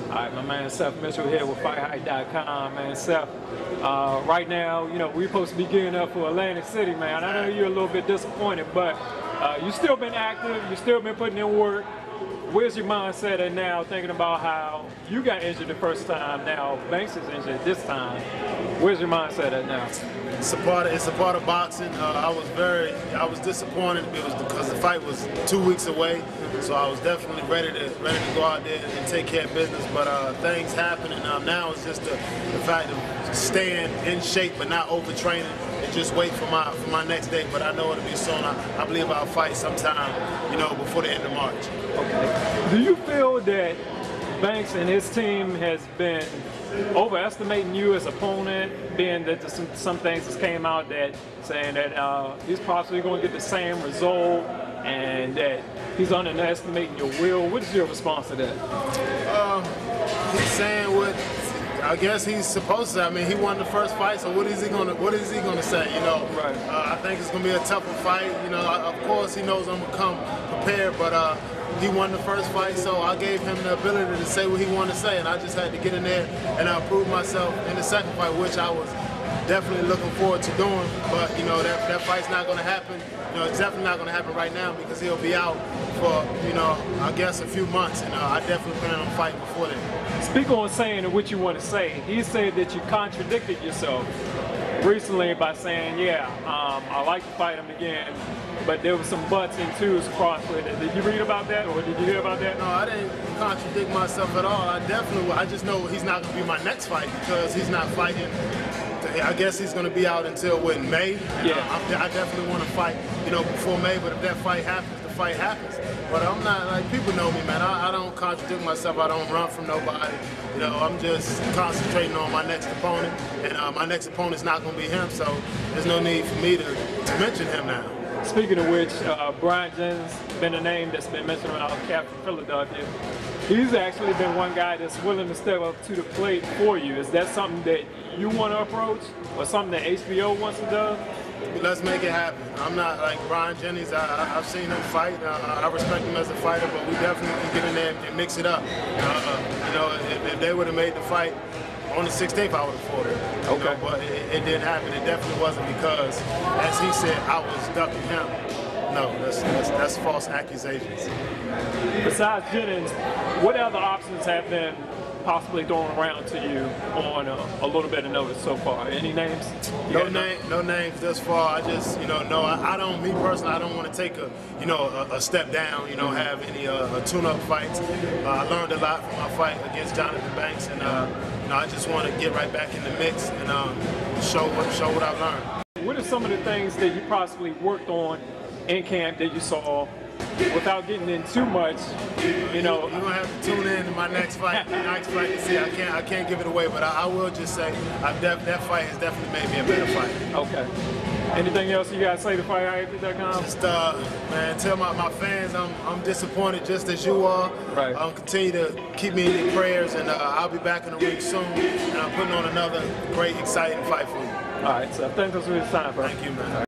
All right, my man Seth Mitchell here with FightHype.com, man. Seth, right now, you know, we're supposed to be gearing up for Atlantic City, man. I know you're a little bit disappointed, but you've still been active, you've still been putting in work. Where's your mindset at now, thinking about how you got injured the first time, now Banks is injured this time? Where's your mindset at now? It's a part of boxing. I was disappointed because the fight was 2 weeks away, so I was definitely ready to go out there and take care of business. But things happen, and now it's just the fact of staying in shape but not overtraining and just wait for my next date. But I know it'll be soon. I believe I'll fight sometime, before the end of March. Okay. Do you feel that Banks and his team has been overestimating you as opponent, being that some things just came out that saying that he's possibly going to get the same result and that he's underestimating your will? What is your response to that? He's saying what I guess he's supposed to. I mean, he won the first fight, so what is he gonna say? Right. I think it's gonna be a tougher fight. Of course he knows I'm gonna come prepared, but he won the first fight, so I gave him the ability to say what he wanted to say, and I just had to get in there and prove myself in the second fight, which I was definitely looking forward to doing. But that fight's not going to happen. It's definitely not going to happen right now because he'll be out for I guess a few months, and I definitely plan on fighting before then. Speak on saying what you want to say. He said that you contradicted yourself recently by saying, yeah, I like to fight him again, but there was some buts and twos crossed with it. Did you read about that, or did you hear about that? No, I didn't contradict myself at all. I just know he's not going to be my next fight because he's not fighting. I guess he's going to be out until May. Yeah. I definitely want to fight, before May. But if that fight happens, the fight happens. But I'm not like people know me, man. I don't contradict myself. I don't run from nobody. I'm just concentrating on my next opponent, and my next opponent's not going to be him. So there's no need for me to mention him now. Speaking of which, Bryant Jennings been a name that's been mentioned about Cap from Philadelphia. He's actually been one guy that's willing to step up to the plate for you. Is that something that you want to approach, or something that HBO wants to do? Let's make it happen. I'm not like Bryant Jennings. I've seen him fight. I respect him as a fighter, but we definitely can get in there and mix it up. If they would have made the fight on the 16th, I would have fought it. Okay. But it didn't happen. It definitely wasn't because, as he said, I was ducking him. No, that's false accusations. Besides Jennings, what other options have been possibly thrown around to you on a little bit of notice so far? Any names? No names thus far. I just, no, I don't. Me personally, I don't want to take a step down. Have any tune-up fights. I learned a lot from my fight against Jonathan Banks, and I just want to get right back in the mix and show what I've learned. What are some of the things that you possibly worked on in camp that you saw, without getting in too much? You're gonna have to tune in to my next fight. To see. I can't give it away, but I will just say that fight has definitely made me a better fighter. Okay. Anything else you gotta say to FightHype.com? Just man, tell my fans I'm disappointed just as you are. Right. Continue to keep me in your prayers, and I'll be back in the ring soon, and I'm putting on another great, exciting fight for you. All right, so thanks for your time, bro. Thank you, man.